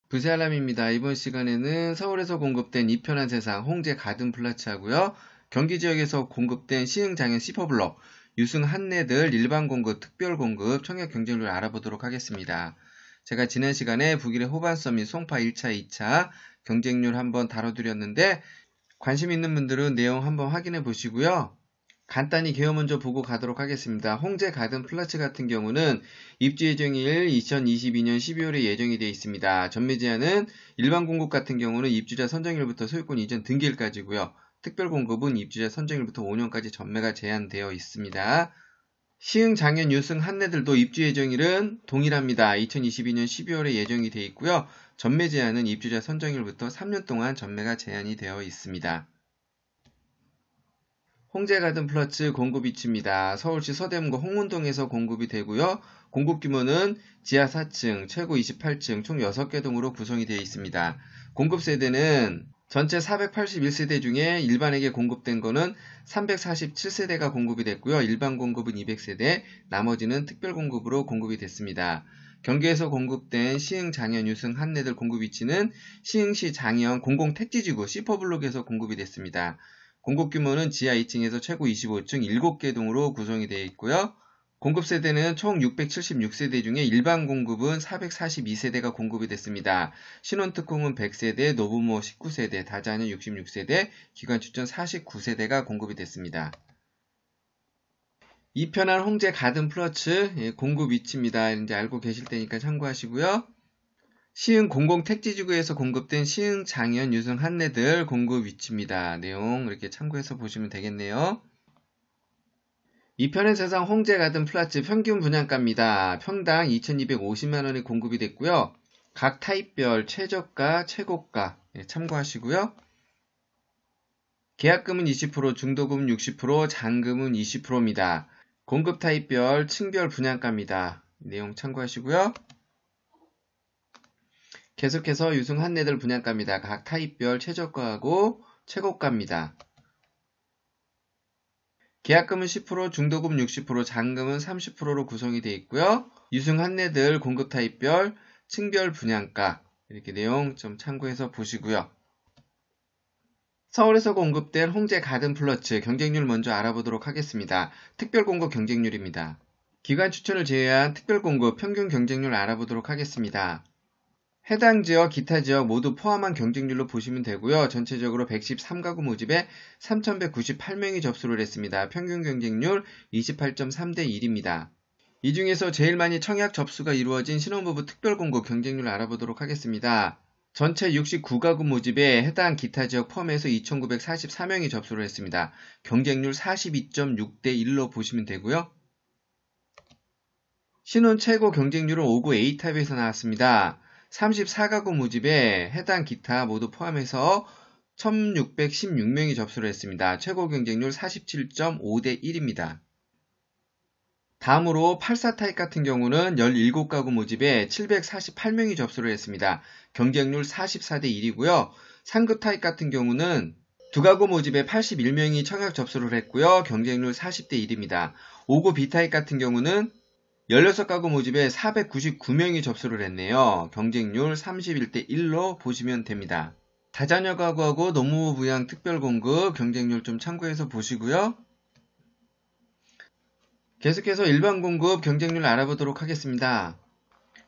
부세알람입니다. 이번 시간에는 서울에서 공급된 이편한 세상 홍제 가든 플라츠 하고요. 경기 지역에서 공급된 시흥장현 C4블록, 유승 한내들 일반 공급, 특별 공급, 청약 경쟁률 알아보도록 하겠습니다. 제가 지난 시간에 북일의 호반섬 및 송파 1차, 2차 경쟁률 한번 다뤄드렸는데 관심 있는 분들은 내용 한번 확인해 보시고요. 간단히 개요 먼저 보고 가도록 하겠습니다. 홍제 가든 플라츠 같은 경우는 입주 예정일 2022년 12월에 예정이 되어 있습니다. 전매 제한은 일반 공급 같은 경우는 입주자 선정일부터 소유권 이전 등기일까지고요. 특별 공급은 입주자 선정일부터 5년까지 전매가 제한되어 있습니다. 시흥, 장현, 유승, 한내들도 입주 예정일은 동일합니다. 2022년 12월에 예정이 되어 있고요. 전매 제한은 입주자 선정일부터 3년 동안 전매가 제한이 되어 있습니다. 홍제 가든 플라츠 공급 위치입니다. 서울시 서대문구 홍문동에서 공급이 되고요. 공급 규모는 지하 4층, 최고 28층, 총 6개 동으로 구성이 되어 있습니다. 공급 세대는 전체 481세대 중에 일반에게 공급된 거는 347세대가 공급이 됐고요. 일반 공급은 200세대, 나머지는 특별 공급으로 공급이 됐습니다. 경기에서 공급된 시흥, 장현, 유승, 한내들 공급 위치는 시흥시 장현 공공택지지구 C4블록에서 공급이 됐습니다. 공급 규모는 지하 2층에서 최고 25층 7개 동으로 구성이 되어 있고요. 공급 세대는 총 676세대 중에 일반 공급은 442세대가 공급이 됐습니다. 신혼특공은 100세대, 노부모 19세대, 다자녀 66세대, 기관출전 49세대가 공급이 됐습니다. 이편한 홍제 가든 플라츠 공급 위치입니다. 이제 알고 계실 테니까 참고하시고요. 시흥 공공택지지구에서 공급된 시흥, 장현, 유승, 한내들 공급 위치입니다. 내용 이렇게 참고해서 보시면 되겠네요. 이편의 세상 홍제 가든 플라츠 평균 분양가입니다. 평당 2,250만원이 공급이 됐고요. 각 타입별 최저가, 최고가 참고하시고요. 계약금은 20%, 중도금은 60%, 잔금은 20%입니다. 공급 타입별, 층별 분양가입니다. 내용 참고하시고요. 계속해서 유승 한내들 분양가입니다. 각 타입별 최저가하고 최고가입니다. 계약금은 10%, 중도금 60%, 잔금은 30%로 구성이 되어 있고요. 유승 한내들 공급 타입별, 층별 분양가 이렇게 내용 좀 참고해서 보시고요. 서울에서 공급된 홍제 가든 플러츠 경쟁률 먼저 알아보도록 하겠습니다. 특별 공급 경쟁률입니다. 기관 추천을 제외한 특별 공급 평균 경쟁률 알아보도록 하겠습니다. 해당 지역, 기타 지역 모두 포함한 경쟁률로 보시면 되고요. 전체적으로 113가구 모집에 3,198명이 접수를 했습니다. 평균 경쟁률 28.3대 1입니다. 이 중에서 제일 많이 청약 접수가 이루어진 신혼부부 특별공급 경쟁률 알아보도록 하겠습니다. 전체 69가구 모집에 해당 기타 지역 포함해서 2,944명이 접수를 했습니다. 경쟁률 42.6대 1로 보시면 되고요. 신혼 최고 경쟁률은 5구 A타입에서 나왔습니다. 34가구 모집에 해당 기타 모두 포함해서 1,616명이 접수를 했습니다. 최고 경쟁률 47.5대 1입니다. 다음으로 84타입 같은 경우는 17가구 모집에 748명이 접수를 했습니다. 경쟁률 44대 1이고요. 3급 타입 같은 경우는 2가구 모집에 81명이 청약 접수를 했고요. 경쟁률 40대 1입니다. 5구 B타입 같은 경우는 16가구 모집에 499명이 접수를 했네요. 경쟁률 31대 1로 보시면 됩니다. 다자녀 가구하고 노부모 부양 특별공급 경쟁률 좀 참고해서 보시고요. 계속해서 일반 공급 경쟁률 알아보도록 하겠습니다.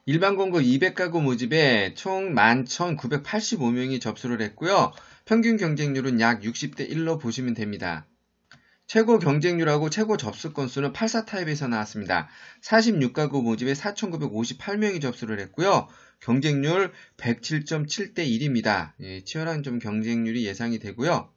일반 공급 200가구 모집에 총 11,985명이 접수를 했고요. 평균 경쟁률은 약 60대 1로 보시면 됩니다. 최고 경쟁률하고 최고 접수 건수는 84타입에서 나왔습니다. 46가구 모집에 4,958명이 접수를 했고요. 경쟁률 107.7대 1입니다. 치열한 좀 경쟁률이 예상이 되고요.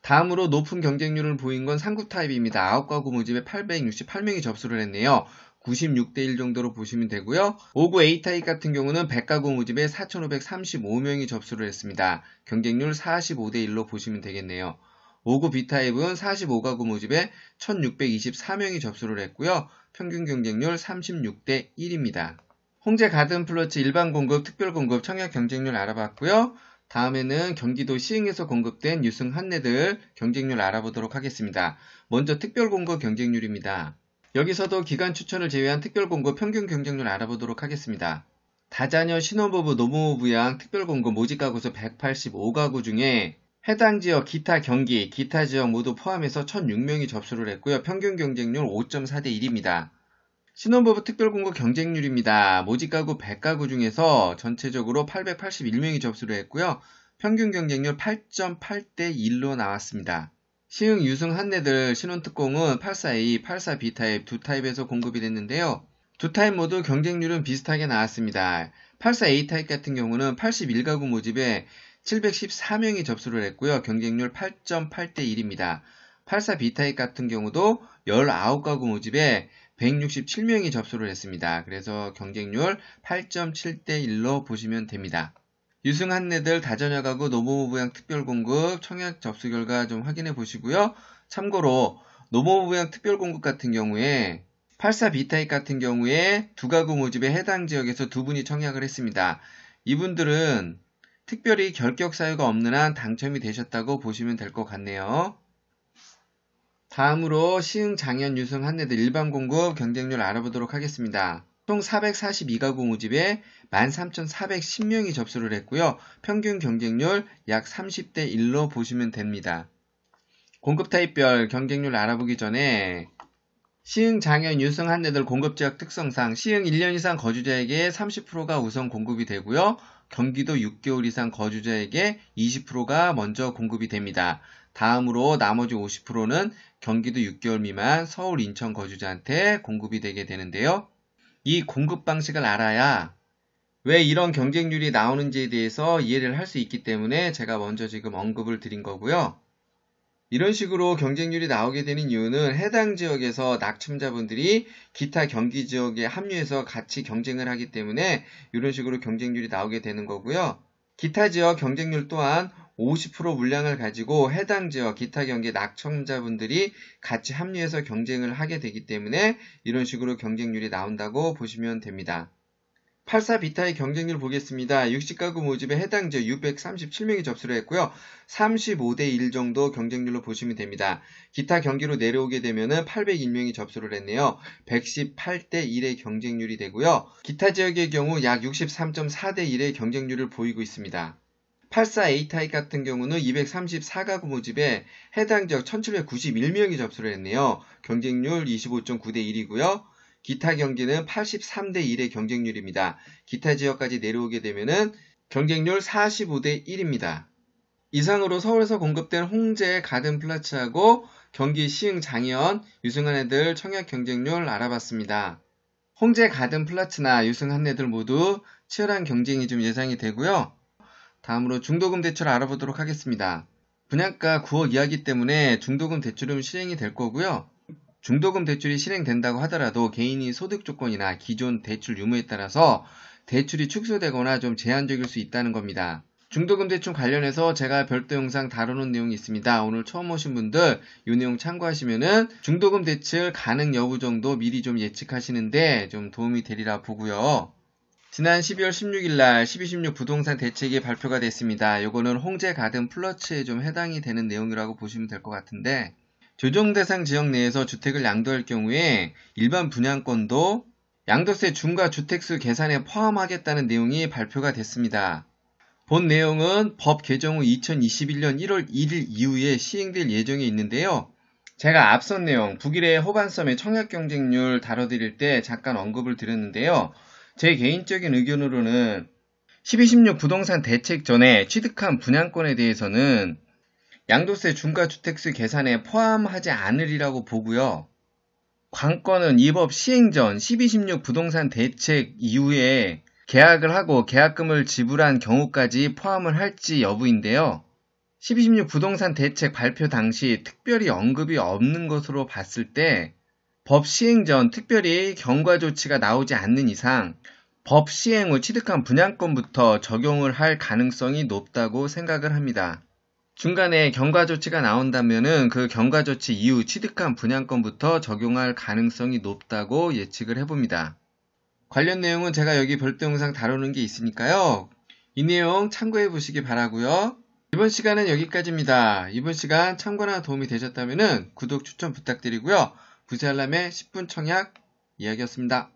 다음으로 높은 경쟁률을 보인 건 3급 타입입니다. 9가구 모집에 868명이 접수를 했네요. 96대 1 정도로 보시면 되고요. 5구 A타입 같은 경우는 100가구 모집에 4,535명이 접수를 했습니다. 경쟁률 45대 1로 보시면 되겠네요. 5구 B타입은 45가구 모집에 1,624명이 접수를 했고요. 평균 경쟁률 36대 1입니다. 홍제 가든 플러츠 일반 공급, 특별 공급, 청약 경쟁률 알아봤고요. 다음에는 경기도 시흥에서 공급된 유승 한내들 경쟁률 알아보도록 하겠습니다. 먼저 특별 공급 경쟁률입니다. 여기서도 기간 추천을 제외한 특별 공급 평균 경쟁률 알아보도록 하겠습니다. 다자녀 신혼부부 노무부양 특별공급 모집가구수 185가구 중에 해당 지역 기타 경기, 기타 지역 모두 포함해서 1006명이 접수를 했고요. 평균 경쟁률 5.4대 1입니다. 신혼부부 특별공급 경쟁률입니다. 모집가구 100가구 중에서 전체적으로 881명이 접수를 했고요. 평균 경쟁률 8.8대 1로 나왔습니다. 시흥, 유승, 한내들 신혼특공은 84A, 84B 타입 두 타입에서 공급이 됐는데요. 두 타입 모두 경쟁률은 비슷하게 나왔습니다. 84A 타입 같은 경우는 81가구 모집에 714명이 접수를 했고요. 경쟁률 8.8대 1입니다. 84B 타입 같은 경우도 19가구 모집에 167명이 접수를 했습니다. 그래서 경쟁률 8.7대 1로 보시면 됩니다. 유승 한내들 다자녀 가구 노무부양 특별공급 청약 접수 결과 좀 확인해 보시고요. 참고로 노무부양 특별공급 같은 경우에 84B 타입 같은 경우에 두 가구 모집에 해당 지역에서 두 분이 청약을 했습니다. 이분들은 특별히 결격 사유가 없는 한 당첨이 되셨다고 보시면 될 것 같네요. 다음으로 시흥, 장현, 유승, 한내들 일반 공급 경쟁률 알아보도록 하겠습니다. 총 442가구 모집에 13,410명이 접수를 했고요. 평균 경쟁률 약 30대 1로 보시면 됩니다. 공급 타입별 경쟁률 알아보기 전에 시흥, 장현, 유승, 한내들 공급지역 특성상 시흥 1년 이상 거주자에게 30%가 우선 공급이 되고요. 경기도 6개월 이상 거주자에게 20%가 먼저 공급이 됩니다. 다음으로 나머지 50%는 경기도 6개월 미만 서울, 인천 거주자한테 공급이 되게 되는데요. 이 공급 방식을 알아야 왜 이런 경쟁률이 나오는지에 대해서 이해를 할 수 있기 때문에 제가 먼저 지금 언급을 드린 거고요. 이런 식으로 경쟁률이 나오게 되는 이유는 해당 지역에서 낙첨자분들이 기타 경기 지역에 합류해서 같이 경쟁을 하기 때문에 이런 식으로 경쟁률이 나오게 되는 거고요. 기타 지역 경쟁률 또한 50% 물량을 가지고 해당 지역 기타 경기 낙첨자분들이 같이 합류해서 경쟁을 하게 되기 때문에 이런 식으로 경쟁률이 나온다고 보시면 됩니다. 84B 타입 경쟁률 보겠습니다. 60가구 모집에 해당 지역 637명이 접수를 했고요. 35대 1 정도 경쟁률로 보시면 됩니다. 기타 경기로 내려오게 되면은 801명이 접수를 했네요. 118대 1의 경쟁률이 되고요. 기타 지역의 경우 약 63.4대 1의 경쟁률을 보이고 있습니다. 84A 타입 같은 경우는 234가구 모집에 해당 지역 1791명이 접수를 했네요. 경쟁률 25.9대 1이고요. 기타 경기는 83대 1의 경쟁률입니다. 기타 지역까지 내려오게 되면은 경쟁률 45대 1입니다. 이상으로 서울에서 공급된 홍제 가든 플라츠하고 경기 시흥 장현, 유승 한내들 청약 경쟁률 알아봤습니다. 홍제 가든 플라츠나 유승 한내들 모두 치열한 경쟁이 좀 예상이 되고요. 다음으로 중도금 대출 알아보도록 하겠습니다. 분양가 9억 이하이기 때문에 중도금 대출은 실행이 될 거고요. 중도금 대출이 실행된다고 하더라도 개인이 소득 조건이나 기존 대출 유무에 따라서 대출이 축소되거나 좀 제한적일 수 있다는 겁니다. 중도금 대출 관련해서 제가 별도 영상 다루는 내용이 있습니다. 오늘 처음 오신 분들 이 내용 참고하시면은 중도금 대출 가능 여부 정도 미리 좀 예측하시는데 좀 도움이 되리라 보고요. 지난 12월 16일날 1216 부동산 대책이 발표가 됐습니다. 요거는 홍제 가든 플러츠에 좀 해당이 되는 내용이라고 보시면 될 것 같은데 조정 대상 지역 내에서 주택을 양도할 경우에 일반 분양권도 양도세 중과 주택수 계산에 포함하겠다는 내용이 발표가 됐습니다. 본 내용은 법 개정 후 2021년 1월 1일 이후에 시행될 예정에 있는데요. 제가 앞선 내용 북일의 호반섬의 청약 경쟁률 다뤄드릴 때 잠깐 언급을 드렸는데요. 제 개인적인 의견으로는 1216 부동산 대책 전에 취득한 분양권에 대해서는 양도세 중과주택수 계산에 포함하지 않으리라고 보고요. 관건은 이 법 시행 전 1216 부동산 대책 이후에 계약을 하고 계약금을 지불한 경우까지 포함을 할지 여부인데요. 1216 부동산 대책 발표 당시 특별히 언급이 없는 것으로 봤을 때 법 시행 전 특별히 경과 조치가 나오지 않는 이상 법 시행 후 취득한 분양권부터 적용을 할 가능성이 높다고 생각을 합니다. 중간에 경과 조치가 나온다면은 그 경과 조치 이후 취득한 분양권부터 적용할 가능성이 높다고 예측을 해봅니다. 관련 내용은 제가 여기 별도 영상 다루는 게 있으니까요. 이 내용 참고해 보시기 바라고요. 이번 시간은 여기까지입니다. 이번 시간 참고나 도움이 되셨다면은 구독 추천 부탁드리고요. 부세 알람의 10분 청약 이야기였습니다.